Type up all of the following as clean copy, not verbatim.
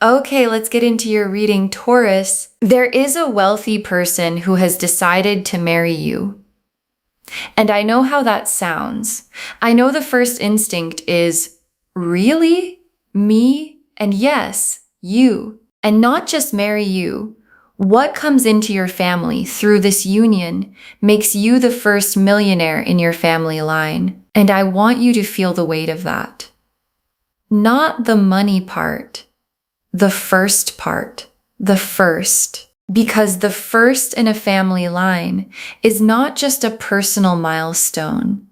Okay, let's get into your reading, Taurus. There is a wealthy person who has decided to marry you. And I know how that sounds. I know the first instinct is, really? Me? And yes, you. And not just marry you. What comes into your family through this union makes you the first millionaire in your family line. And I want you to feel the weight of that. Not the money part. The first part. The first. Because the first in a family line is not just a personal milestone.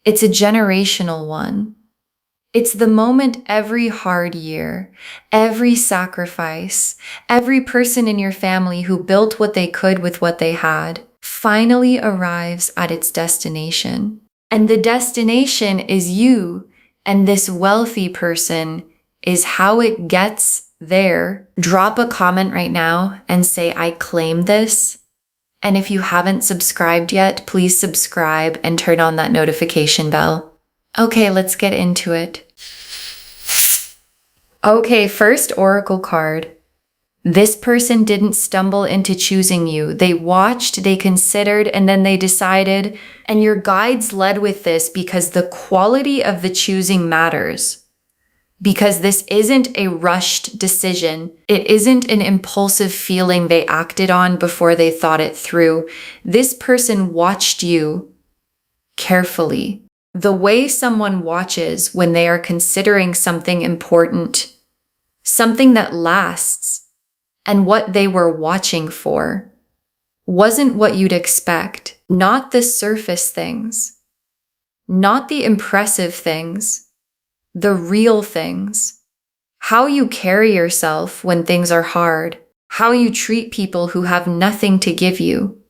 It's a generational one. It's the moment every hard year, every sacrifice, every person in your family who built what they could with what they had, finally arrives at its destination. And the destination is you, and this wealthy person is how it gets there. Drop a comment right now and say, I claim this. And if you haven't subscribed yet, please subscribe and turn on that notification bell. Okay, let's get into it. Okay, first oracle card. This person didn't stumble into choosing you. They watched, they considered, and then they decided. And your guides led with this because the quality of the choosing matters. Because this isn't a rushed decision. It isn't an impulsive feeling they acted on before they thought it through. This person watched you carefully. The way someone watches when they are considering something important, something that lasts, and what they were watching for, wasn't what you'd expect. Not the surface things, not the impressive things, the real things. How you carry yourself when things are hard, how you treat people who have nothing to give you,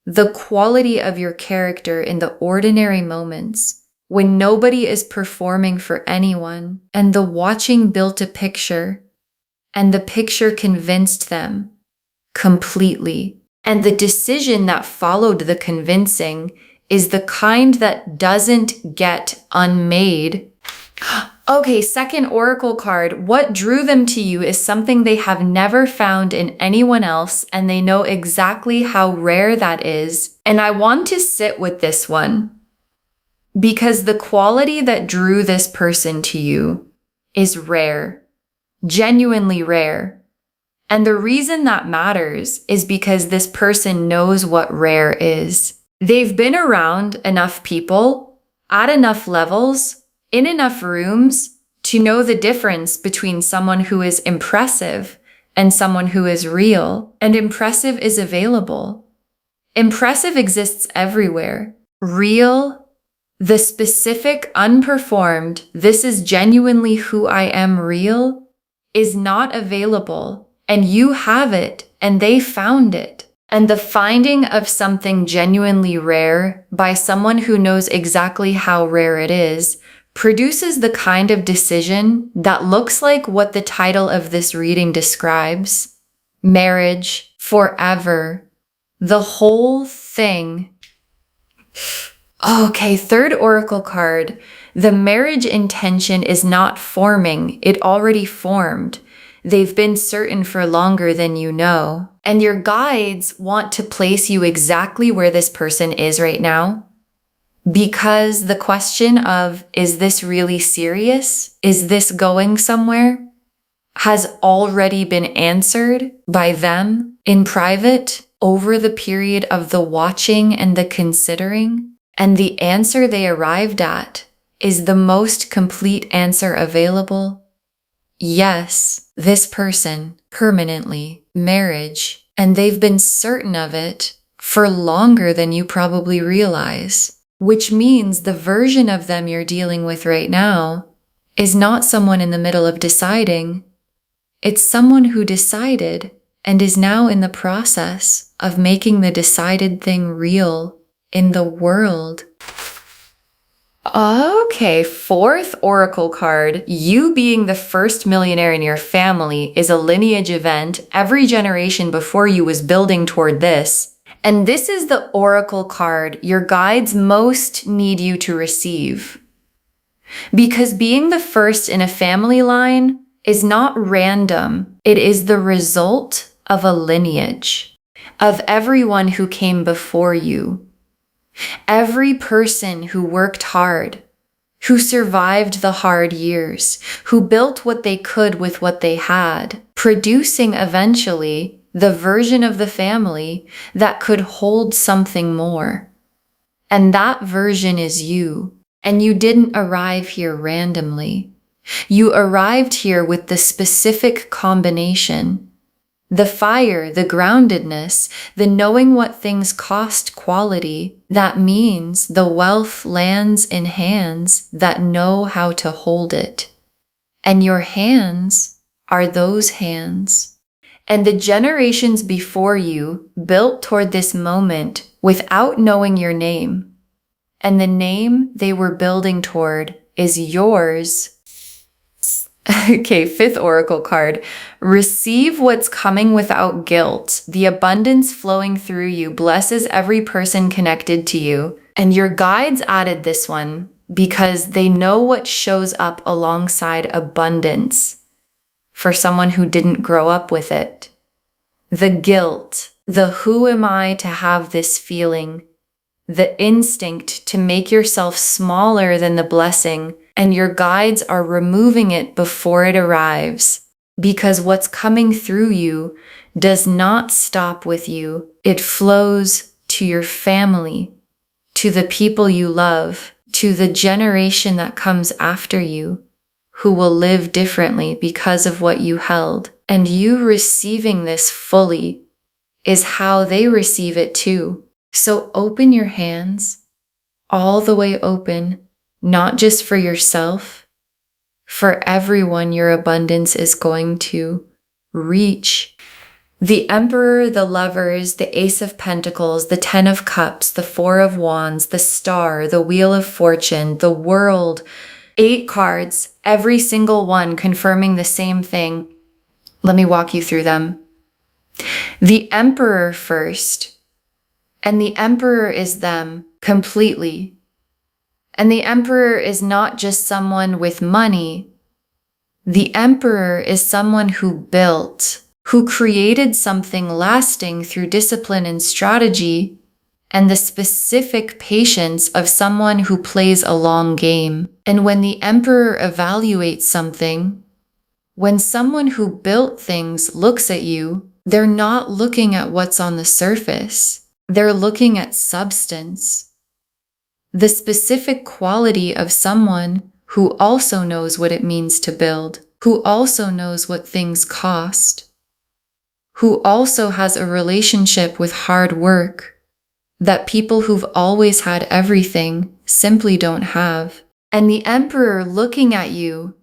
the quality of your character in the ordinary moments when nobody is performing for anyone, and the watching built a picture, and the picture convinced them completely. And the decision that followed the convincing is the kind that doesn't get unmade. Okay, second oracle card. What drew them to you is something they have never found in anyone else, and they know exactly how rare that is. And I want to sit with this one. Because the quality that drew this person to you is rare, genuinely rare. And the reason that matters is because this person knows what rare is. They've been around enough people, at enough levels, in enough rooms to know the difference between someone who is impressive and someone who is real. And impressive is available. Impressive exists everywhere. Real, the specific, unperformed, this is genuinely who I am real, is not available. And you have it, and they found it. And the finding of something genuinely rare by someone who knows exactly how rare it is produces the kind of decision that looks like what the title of this reading describes. Marriage, forever, the whole thing. Okay, third oracle card. The marriage intention is not forming, it already formed. They've been certain for longer than you know. And your guides want to place you exactly where this person is right now. Because the question of, is this really serious? Is this going somewhere? Has already been answered by them in private over the period of the watching and the considering. And the answer they arrived at is the most complete answer available. Yes, this person, permanently, marriage, and they've been certain of it for longer than you probably realize, which means the version of them you're dealing with right now is not someone in the middle of deciding. It's someone who decided and is now in the process of making the decided thing real in the world. Okay, fourth oracle card. You being the first millionaire in your family is a lineage event. Every generation before you was building toward this. And this is the oracle card your guides most need you to receive. Because being the first in a family line is not random. It is the result of a lineage, of everyone who came before you. Every person who worked hard, who survived the hard years, who built what they could with what they had, producing eventually the version of the family that could hold something more. And that version is you. And you didn't arrive here randomly. You arrived here with the specific combination. The fire, the groundedness, the knowing what things cost quality, that means the wealth lands in hands that know how to hold it. And your hands are those hands. And the generations before you built toward this moment without knowing your name. And the name they were building toward is yours. Okay, fifth oracle card. Receive what's coming without guilt. The abundance flowing through you blesses every person connected to you. And your guides added this one because they know what shows up alongside abundance for someone who didn't grow up with it. The guilt, the who am I to have this feeling, the instinct to make yourself smaller than the blessing, and your guides are removing it before it arrives. Because what's coming through you does not stop with you. It flows to your family, to the people you love, to the generation that comes after you, who will live differently because of what you held. And you receiving this fully is how they receive it too. So open your hands, all the way open, not just for yourself, for everyone your abundance is going to reach. The Emperor, the Lovers, the Ace of Pentacles, the Ten of Cups, the Four of Wands, the Star, the Wheel of Fortune, the World, 8 cards, every single one confirming the same thing. Let me walk you through them. The Emperor first, and the Emperor is them completely. And the Emperor is not just someone with money. The Emperor is someone who built, who created something lasting through discipline and strategy, and the specific patience of someone who plays a long game. And when the Emperor evaluates something, when someone who built things looks at you, they're not looking at what's on the surface. They're looking at substance. The specific quality of someone who also knows what it means to build, who also knows what things cost, who also has a relationship with hard work that people who've always had everything simply don't have. And the Emperor looking at you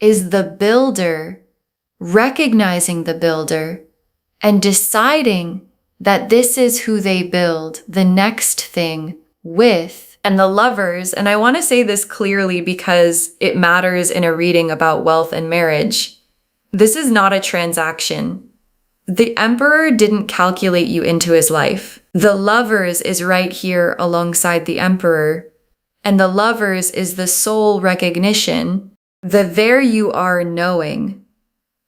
is the builder, recognizing the builder and deciding that this is who they build the next thing with. And the Lovers, and I want to say this clearly because it matters in a reading about wealth and marriage. This is not a transaction. The Emperor didn't calculate you into his life. The Lovers is right here alongside the Emperor. And the Lovers is the soul recognition, the there you are knowing,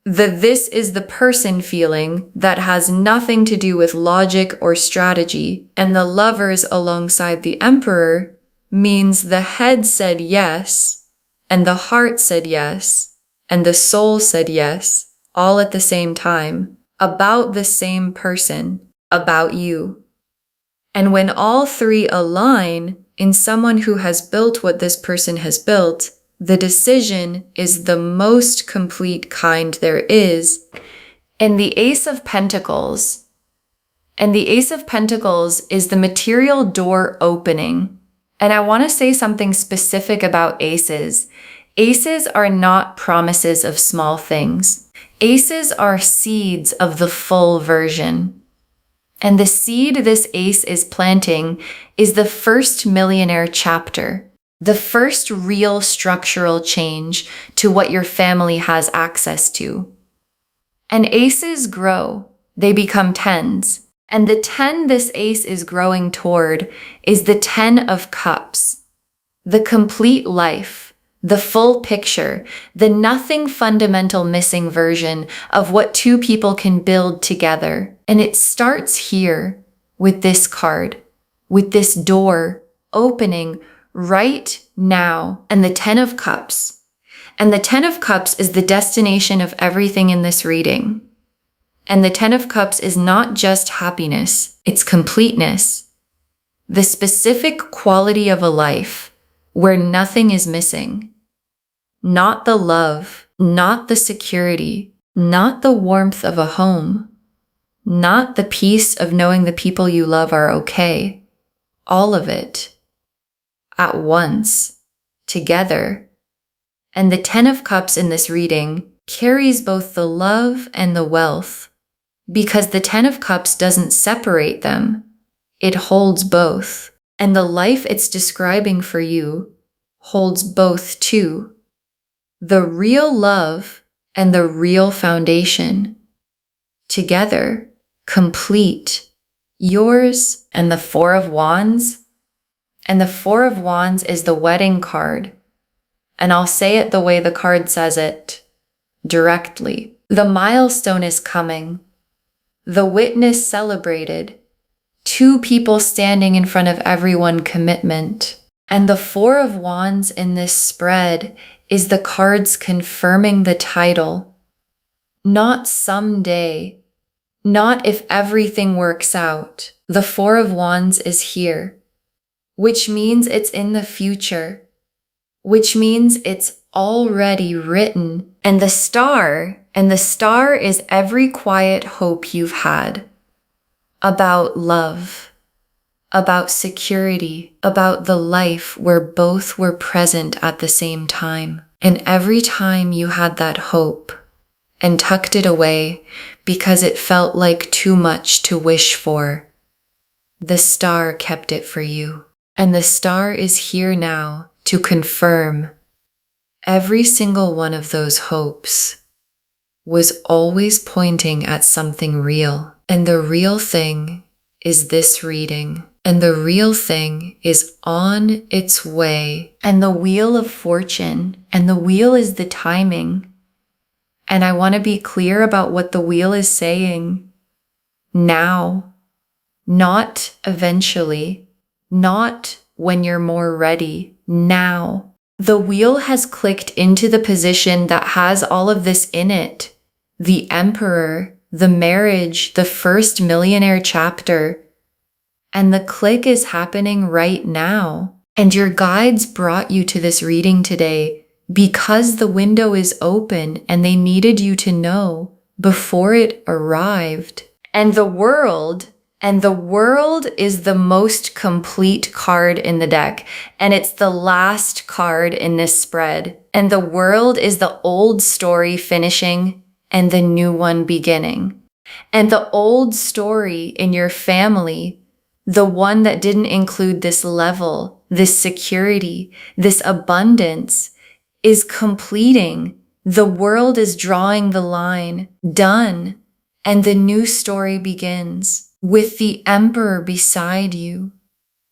the this is the person feeling that has nothing to do with logic or strategy. And the Lovers alongside the Emperor means the head said yes, and the heart said yes, and the soul said yes, all at the same time, about the same person, about you. And when all three align in someone who has built what this person has built, the decision is the most complete kind there is. And the Ace of Pentacles. And the Ace of Pentacles is the material door opening. And I want to say something specific about aces. Aces are not promises of small things. Aces are seeds of the full version. And the seed this ace is planting is the first Millionaire chapter. The first real structural change to what your family has access to. And aces grow. They become 10s. And the 10 this ace is growing toward is the 10 of Cups. The complete life, the full picture, the nothing fundamental missing version of what two people can build together. And it starts here with this card, with this door opening right now, and the 10 of Cups. And the 10 of Cups is the destination of everything in this reading. And the 10 of Cups is not just happiness, it's completeness. The specific quality of a life where nothing is missing. Not the love, not the security, not the warmth of a home, not the peace of knowing the people you love are okay. All of it. At once. Together. And the 10 of Cups in this reading carries both the love and the wealth, because the 10 of Cups doesn't separate them. It holds both. And the life it's describing for you holds both too. The real love and the real foundation. Together, complete. Yours and the 4 of Wands. And the 4 of Wands is the wedding card. And I'll say it the way the card says it, directly. The milestone is coming. The witness celebrated. 2 people standing in front of everyone, commitment. And the 4 of Wands in this spread is the cards confirming the title. Not someday. Not if everything works out. The 4 of Wands is here. Which means it's in the future. Which means it's already written. And the star is every quiet hope you've had. About love. About security, about the life where both were present at the same time. And every time you had that hope and tucked it away because it felt like too much to wish for, the star kept it for you. And the star is here now to confirm every single one of those hopes was always pointing at something real. And the real thing is this reading. And the real thing is on its way. And the wheel of fortune, and the wheel is the timing. And I want to be clear about what the wheel is saying. Now, not eventually, not when you're more ready, now. The wheel has clicked into the position that has all of this in it. The Emperor, the marriage, the first Millionaire chapter. And the click is happening right now. And your guides brought you to this reading today because the window is open and they needed you to know before it arrived. And the world is the most complete card in the deck. And it's the last card in this spread. And the world is the old story finishing and the new one beginning. And the old story in your family, the one that didn't include this level, this security, this abundance, is completing. The world is drawing the line, done, and the new story begins with the Emperor beside you,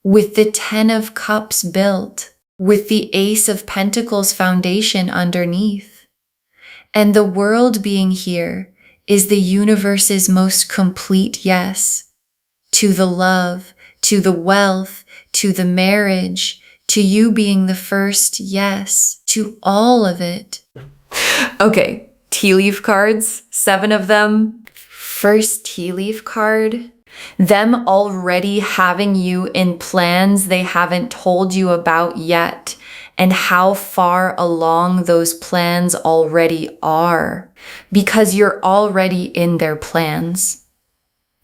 with the 10 of Cups built, with the Ace of Pentacles foundation underneath. And the world being here is the universe's most complete yes. To the love, to the wealth, to the marriage, to you being the first yes, to all of it. Okay, tea leaf cards, 7 of them. First tea leaf card, them already having you in plans they haven't told you about yet, and how far along those plans already are, because you're already in their plans.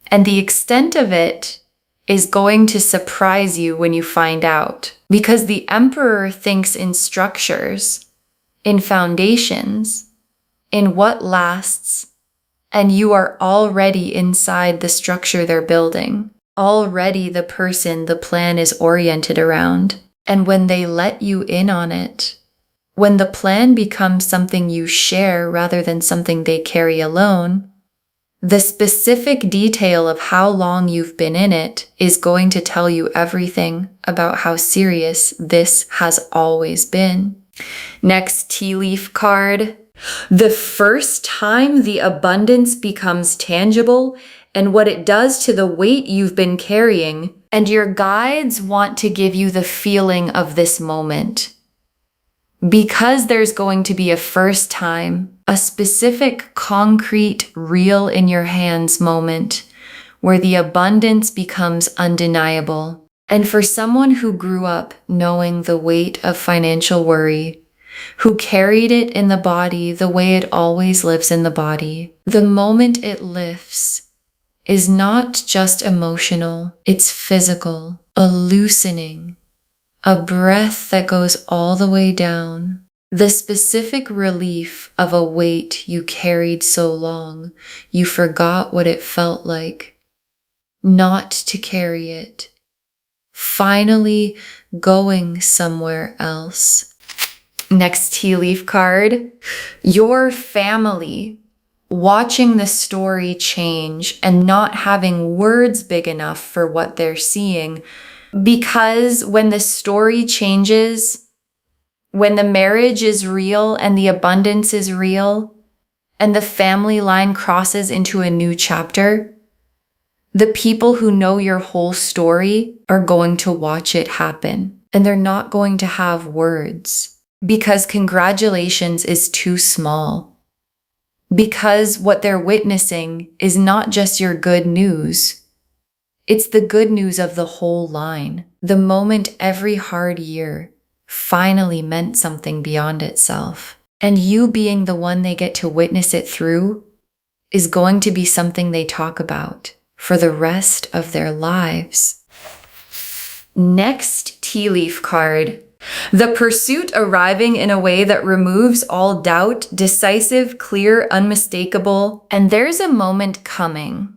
And the extent of it is going to surprise you when you find out, because the Emperor thinks in structures, in foundations, in what lasts, and you are already inside the structure they're building, already the person the plan is oriented around. And when they let you in on it, when the plan becomes something you share rather than something they carry alone, the specific detail of how long you've been in it is going to tell you everything about how serious this has always been. Next tea leaf card. The first time the abundance becomes tangible and what it does to the weight you've been carrying, and your guides want to give you the feeling of this moment. Because there's going to be a first time, a specific, concrete, real in your hands moment where the abundance becomes undeniable. And for someone who grew up knowing the weight of financial worry, who carried it in the body the way it always lives in the body, the moment it lifts is not just emotional, it's physical, a loosening, a breath that goes all the way down. The specific relief of a weight you carried so long, you forgot what it felt like not to carry it. Finally going somewhere else. Next tea leaf card. Your family watching the story change and not having words big enough for what they're seeing. Because when the story changes, when the marriage is real and the abundance is real, and the family line crosses into a new chapter, the people who know your whole story are going to watch it happen, and they're not going to have words because congratulations is too small. Because what they're witnessing is not just your good news. It's the good news of the whole line. The moment every hard year finally meant something beyond itself. And you being the one they get to witness it through is going to be something they talk about for the rest of their lives. Next tea leaf card. The pursuit arriving in a way that removes all doubt, decisive, clear, unmistakable. And there's a moment coming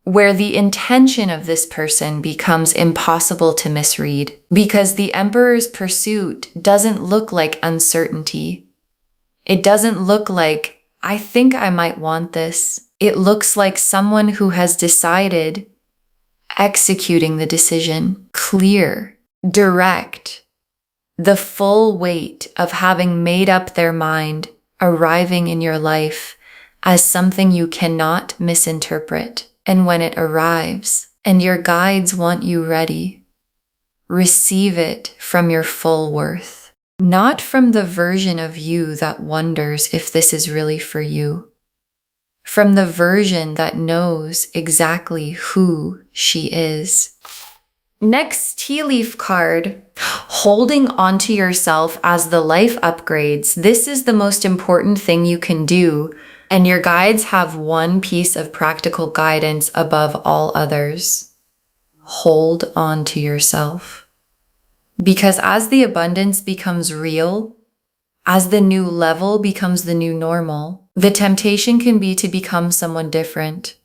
where the intention of this person becomes impossible to misread because the Emperor's pursuit doesn't look like uncertainty. It doesn't look like, I think I might want this. It looks like someone who has decided, executing the decision, clear, direct, the full weight of having made up their mind, arriving in your life as something you cannot misinterpret. And when it arrives and your guides want you ready, receive it from your full worth, not from the version of you that wonders if this is really for you, from the version that knows exactly who she is. Next tea leaf card, holding onto yourself as the life upgrades. This is the most important thing you can do. And your guides have one piece of practical guidance above all others. Hold on to yourself. Because as the abundance becomes real, as the new level becomes the new normal, the temptation can be to become someone different,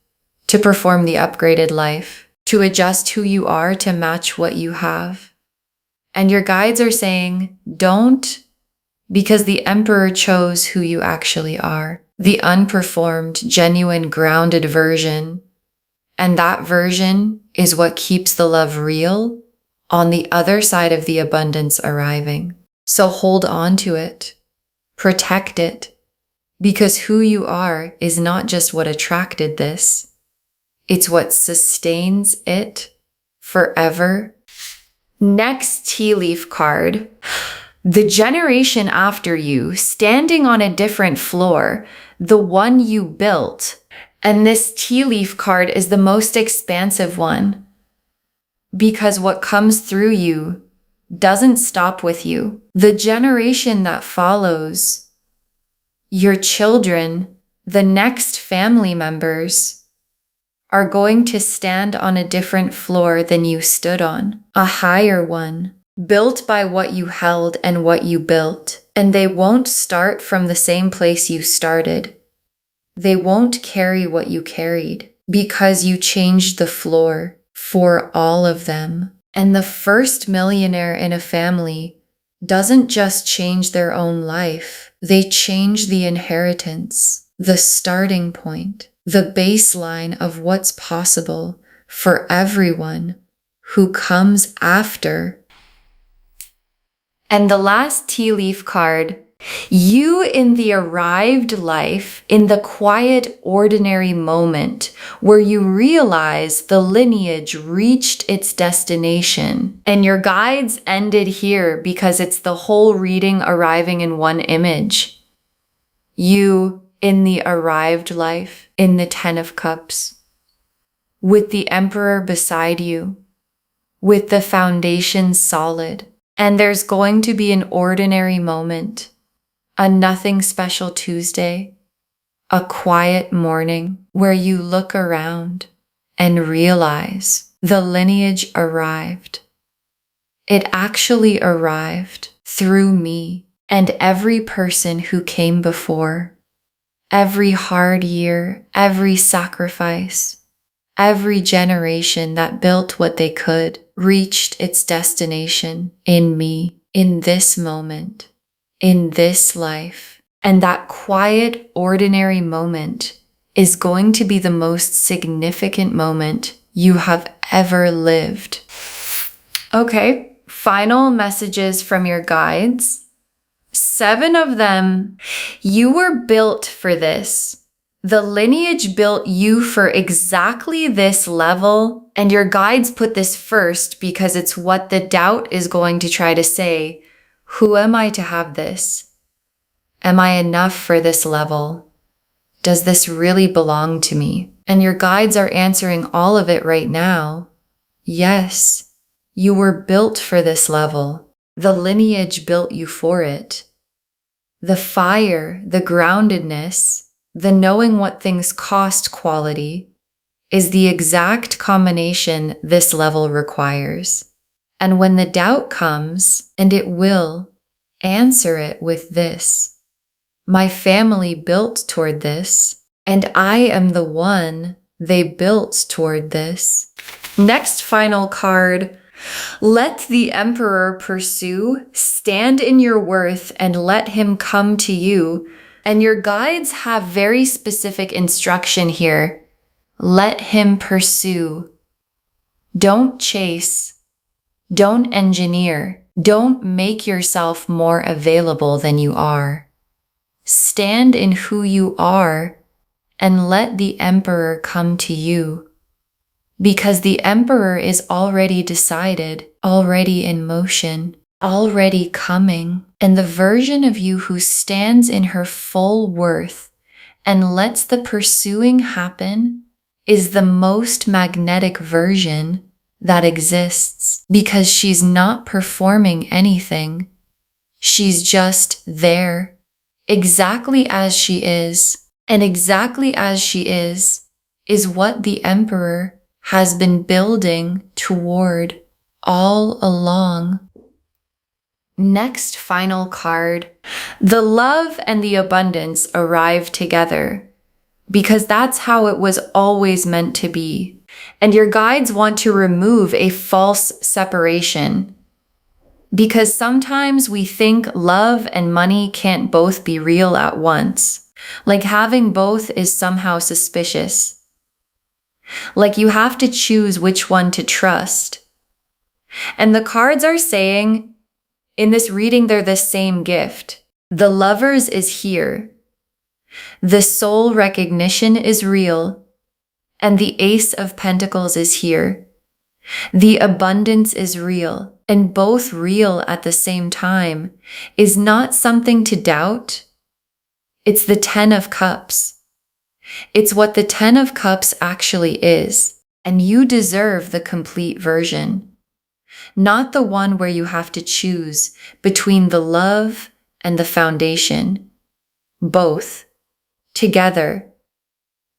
to perform the upgraded life, to adjust who you are to match what you have. And your guides are saying, don't, because the Emperor chose who you actually are. The unperformed, genuine, grounded version. And that version is what keeps the love real on the other side of the abundance arriving. So hold on to it. Protect it. Because who you are is not just what attracted this. It's what sustains it forever. Next tea leaf card. The generation after you, standing on a different floor, the one you built. And this tea leaf card is the most expansive one because what comes through you doesn't stop with you. The generation that follows, your children, the next family members, are going to stand on a different floor than you stood on, a higher one. Built by what you held and what you built. And they won't start from the same place you started. They won't carry what you carried because you changed the floor for all of them. And the first millionaire in a family doesn't just change their own life. They change the inheritance, the starting point, the baseline of what's possible for everyone who comes after. And the last tea leaf card, you in the arrived life, in the quiet, ordinary moment where you realize the lineage reached its destination. And your guides ended here because it's the whole reading arriving in one image. You in the arrived life, in the Ten of Cups, with the Emperor beside you, with the foundation solid. And there's going to be an ordinary moment, a nothing special Tuesday, a quiet morning where you look around and realize the lineage arrived. It actually arrived through me and every person who came before. Every hard year, every sacrifice, every generation that built what they could reached its destination in me, in this moment, in this life. And that quiet, ordinary moment is going to be the most significant moment you have ever lived. Okay, final messages from your guides. 7 of them, you were built for this. The lineage built you for exactly this level, and your guides put this first because it's what the doubt is going to try to say. Who am I to have this? Am I enough for this level? Does this really belong to me? And your guides are answering all of it right now. Yes, you were built for this level. The lineage built you for it. The fire, the groundedness, the knowing what things cost quality is the exact combination this level requires. And when the doubt comes, and it will, answer it with this. My family built toward this, and I am the one they built toward this. Next final card. Let the Emperor pursue, stand in your worth, and let him come to you. And your guides have very specific instruction here. Let him pursue. Don't chase. Don't engineer. Don't make yourself more available than you are. Stand in who you are and let the Emperor come to you. Because the Emperor is already decided, already in motion, already coming. And the version of you who stands in her full worth and lets the pursuing happen is the most magnetic version that exists. Because she's not performing anything. She's just there, exactly as she is. And exactly as she is what the Emperor has been building toward all along. Next final card. The love and the abundance arrive together because that's how it was always meant to be. And your guides want to remove a false separation because sometimes we think love and money can't both be real at once. Like having both is somehow suspicious. Like you have to choose which one to trust. And the cards are saying, in this reading, they're the same gift. The Lovers is here. The soul recognition is real. And the Ace of Pentacles is here. The abundance is real. And both real at the same time is not something to doubt. It's the Ten of Cups. It's what the Ten of Cups actually is, and you deserve the complete version. Not the one where you have to choose between the love and the foundation. Both. Together.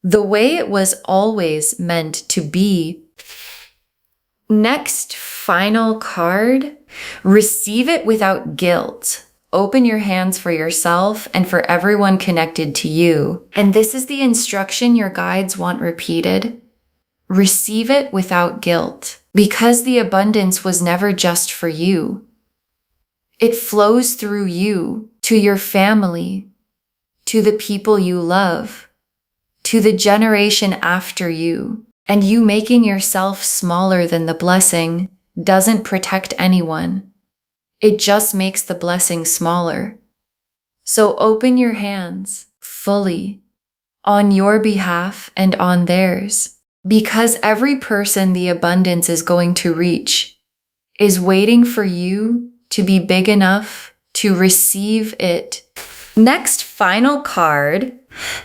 The way it was always meant to be. Next, final card. Receive it without guilt. Open your hands for yourself and for everyone connected to you. And this is the instruction your guides want repeated. Receive it without guilt, because the abundance was never just for you. It flows through you, to your family, to the people you love, to the generation after you. And you making yourself smaller than the blessing doesn't protect anyone. It just makes the blessing smaller. So open your hands fully on your behalf and on theirs, because every person the abundance is going to reach is waiting for you to be big enough to receive it. Next, final card.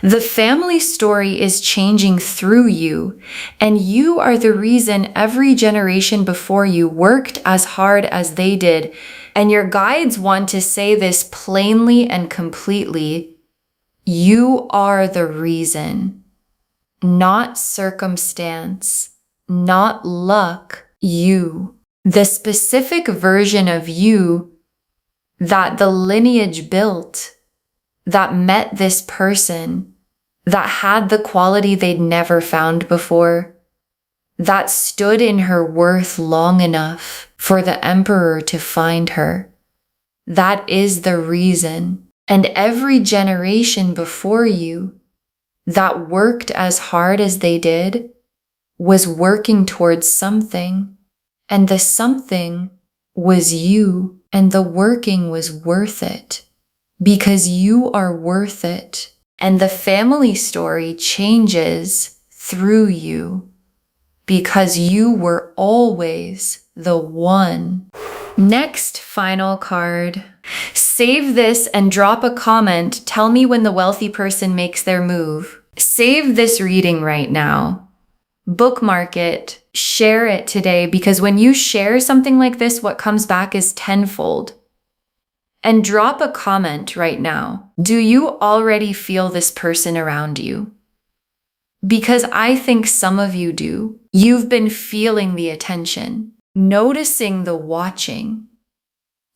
The family story is changing through you, and you are the reason every generation before you worked as hard as they did. And your guides want to say this plainly and completely. You are the reason, not circumstance, not luck, you. The specific version of you that the lineage built, that met this person, that had the quality they'd never found before, that stood in her worth long enough for the emperor to find her. That is the reason. And every generation before you that worked as hard as they did was working towards something, and the something was you, and the working was worth it. Because you are worth it, and the family story changes through you, because you were always the one. Next, final card. Save this and drop a comment. Tell me when the wealthy person makes their move. Save this reading right now. Bookmark it. Share it today, because when you share something like this, what comes back is tenfold. And drop a comment right now. Do you already feel this person around you? Because I think some of you do. You've been feeling the attention, noticing the watching,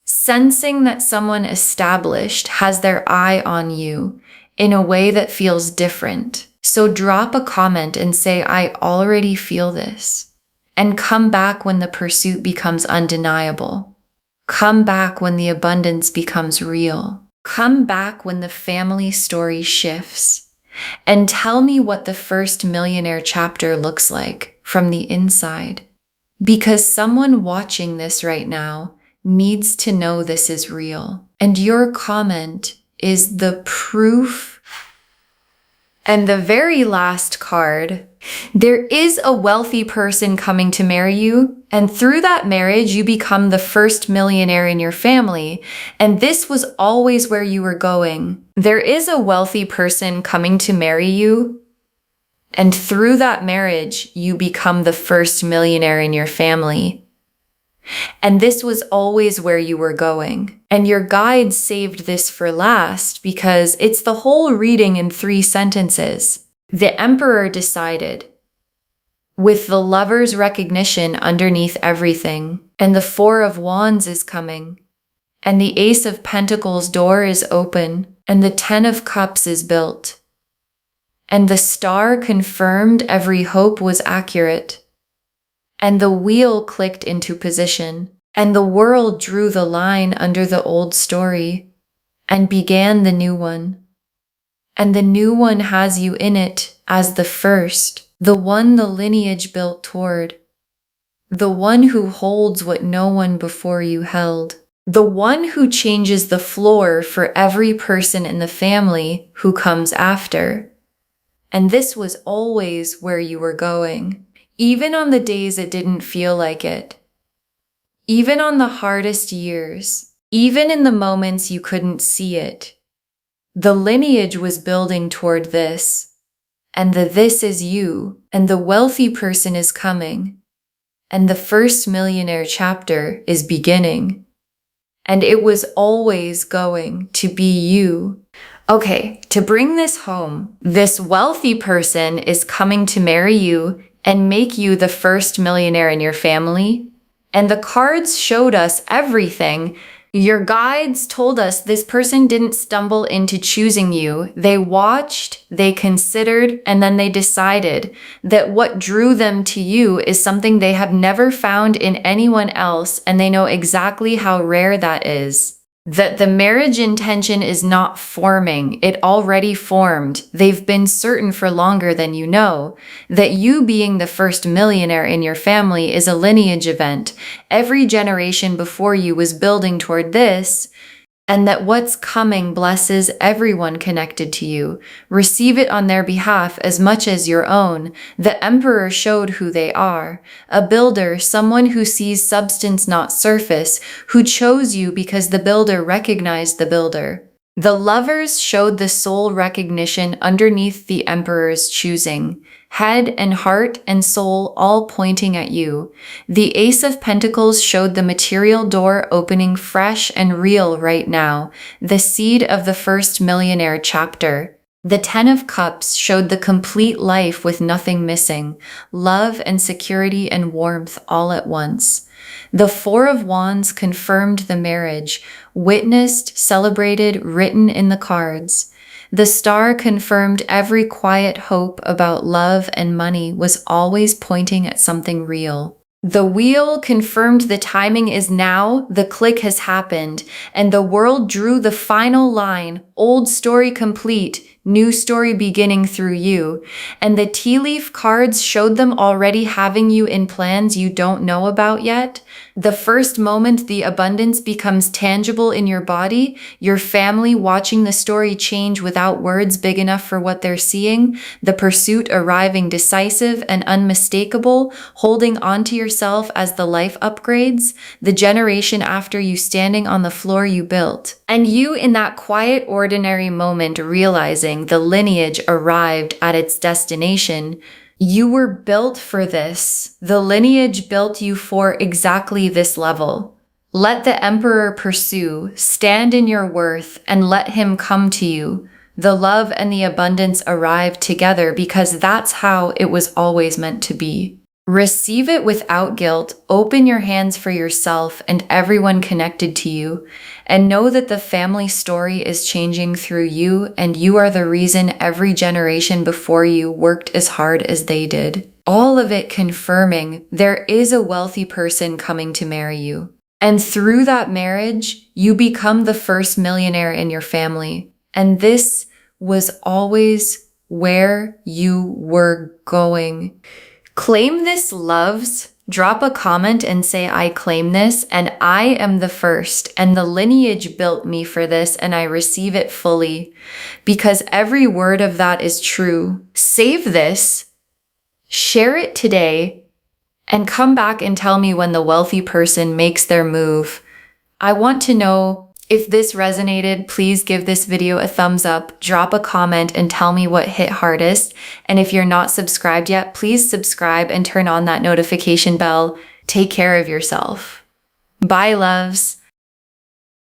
sensing that someone established has their eye on you in a way that feels different. So drop a comment and say, I already feel this. And come back when the pursuit becomes undeniable. Come back when the abundance becomes real. Come back when the family story shifts. And tell me what the first Millionaire chapter looks like from the inside. Because someone watching this right now needs to know this is real. And your comment is the proof. And the very last card, there is a wealthy person coming to marry you, and through that marriage, you become the first millionaire in your family, and this was always where you were going. There is a wealthy person coming to marry you, and through that marriage, you become the first millionaire in your family. And this was always where you were going. And your guide saved this for last because it's the whole reading in 3 sentences. The emperor decided, with the lover's recognition underneath everything, and the 4 of Wands is coming, and the Ace of Pentacles door is open, and the 10 of Cups is built. And the star confirmed every hope was accurate. And the wheel clicked into position, and the world drew the line under the old story and began the new one. And the new one has you in it as the first, the one the lineage built toward, the one who holds what no one before you held, the one who changes the floor for every person in the family who comes after. And this was always where you were going. Even on the days it didn't feel like it. Even on the hardest years. Even in the moments you couldn't see it. The lineage was building toward this. And the this is you. And the wealthy person is coming. And the first millionaire chapter is beginning. And it was always going to be you. Okay, to bring this home, this wealthy person is coming to marry you and make you the first millionaire in your family. And the cards showed us everything. Your guides told us this person didn't stumble into choosing you. They watched, they considered, and then they decided that what drew them to you is something they have never found in anyone else, and they know exactly how rare that is. That the marriage intention is not forming, it already formed. They've been certain for longer than you know. That you being the first millionaire in your family is a lineage event. Every generation before you was building toward this, and that what's coming blesses everyone connected to you. Receive it on their behalf as much as your own. The Emperor showed who they are. A builder, someone who sees substance not surface, who chose you because the builder recognized the builder. The Lovers showed the soul recognition underneath the Emperor's choosing. Head and heart and soul all pointing at you. The Ace of Pentacles showed the material door opening fresh and real right now, the seed of the first millionaire chapter. The Ten of Cups showed the complete life with nothing missing, love and security and warmth all at once. The Four of Wands confirmed the marriage, witnessed, celebrated, written in the cards. The Star confirmed every quiet hope about love and money was always pointing at something real. The Wheel confirmed the timing is now, the click has happened, and the world drew the final line, old story complete, new story beginning through you. And the tea leaf cards showed them already having you in plans you don't know about yet. The first moment the abundance becomes tangible in your body, your family watching the story change without words big enough for what they're seeing, the pursuit arriving decisive and unmistakable, holding onto yourself as the life upgrades, the generation after you standing on the floor you built. And you in that quiet, ordinary moment realizing the lineage arrived at its destination. You were built for this. The lineage built you for exactly this level. Let the Emperor pursue, stand in your worth, and let him come to you. The love and the abundance arrive together because that's how it was always meant to be. Receive it without guilt, open your hands for yourself and everyone connected to you, and know that the family story is changing through you and you are the reason every generation before you worked as hard as they did. All of it confirming there is a wealthy person coming to marry you. And through that marriage, you become the first millionaire in your family. And this was always where you were going. Claim this, loves. Drop a comment and say, I claim this, and I am the first, and the lineage built me for this, and I receive it fully. Because every word of that is true. Save this, share it today, and come back and tell me when the wealthy person makes their move. I want to know. If this resonated, please give this video a thumbs up, drop a comment, and tell me what hit hardest. And if you're not subscribed yet, please subscribe and turn on that notification bell. Take care of yourself. Bye, loves.